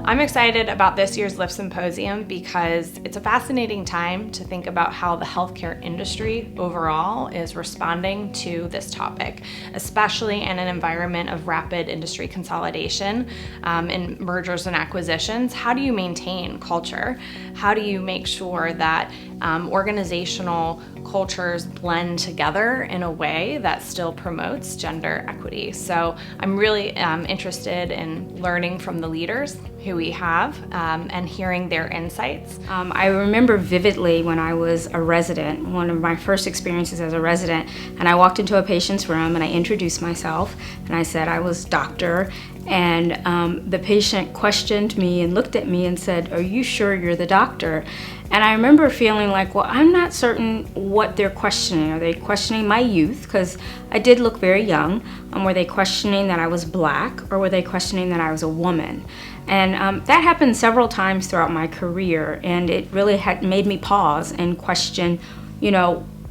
I'm excited about this year's LIFT Symposium because it's a fascinating time to think about how the healthcare industry overall is responding to this topic, especially in an environment of rapid industry consolidation and mergers and acquisitions. How do you maintain culture? How do you make sure that organizational cultures blend together in a way that still promotes gender equity? So I'm really interested in learning from the leaders who we have and hearing their insights. I remember vividly when I was a resident, one of my first experiences as a resident, and I walked into a patient's room and I introduced myself and I said I was doctor, and the patient questioned me and looked at me and said, "Are you sure you're the doctor?" And I remember feeling like, well, I'm not certain what they're questioning. Are they questioning my youth? Because I did look very young. Were they questioning that I was black, or were they questioning that I was a woman? And that happened several times throughout my career, and it really had made me pause and question,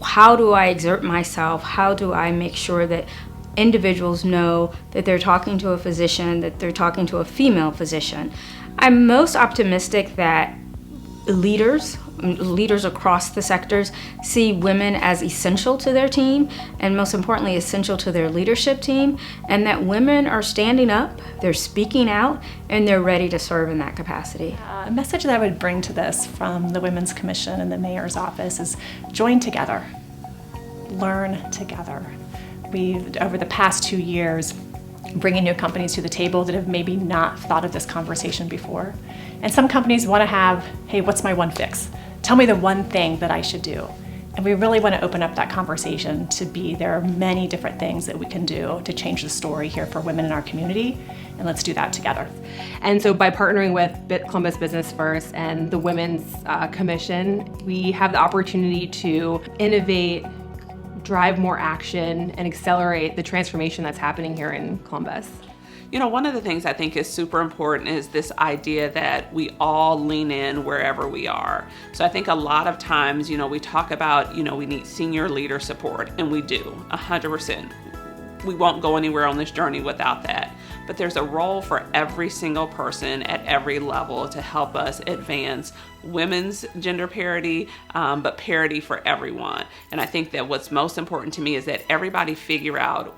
how do I exert myself? How do I make sure that individuals know that they're talking to a physician, that they're talking to a female physician? I'm most optimistic that leaders across the sectors see women as essential to their team, and most importantly essential to their leadership team, and that women are standing up, they're speaking out, and they're ready to serve in that capacity. A message that I would bring to this from the Women's Commission and the Mayor's Office is join together, learn together. We've, over the past 2 years, bringing new companies to the table that have maybe not thought of this conversation before. And some companies want to have, hey, what's my one fix? Tell me the one thing that I should do. And we really want to open up that conversation to be, there are many different things that we can do to change the story here for women in our community, and let's do that together. And so by partnering with Columbus Business First and the Women's Commission, we have the opportunity to innovate, drive more action, and accelerate the transformation that's happening here in Columbus. One of the things I think is super important is this idea that we all lean in wherever we are. So I think a lot of times, we talk about, we need senior leader support, and we do, 100%. We won't go anywhere on this journey without that. But there's a role for every single person at every level to help us advance women's gender parity, but parity for everyone. And I think that what's most important to me is that everybody figure out,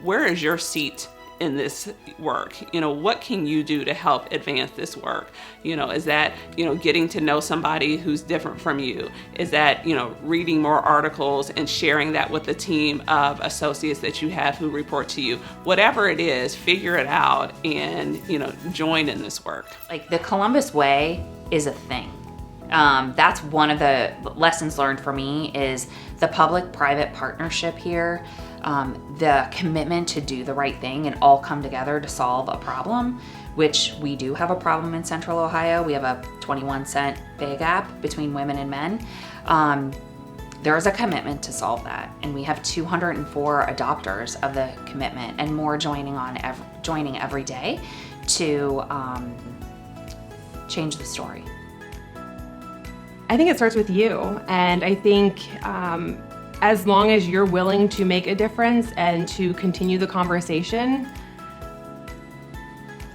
where is your seat in this work? What can you do to help advance this work? Is that, getting to know somebody who's different from you? Is that, reading more articles and sharing that with the team of associates that you have who report to you? Whatever it is, figure it out and, join in this work. Like, the Columbus way is a thing. That's one of the lessons learned for me, is the public-private partnership here, the commitment to do the right thing and all come together to solve a problem, which we do have a problem in Central Ohio. We have a 21-cent pay gap between women and men. There is a commitment to solve that, and we have 204 adopters of the commitment, and more joining every day to change the story. I think it starts with you, and I think as long as you're willing to make a difference and to continue the conversation,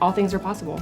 all things are possible.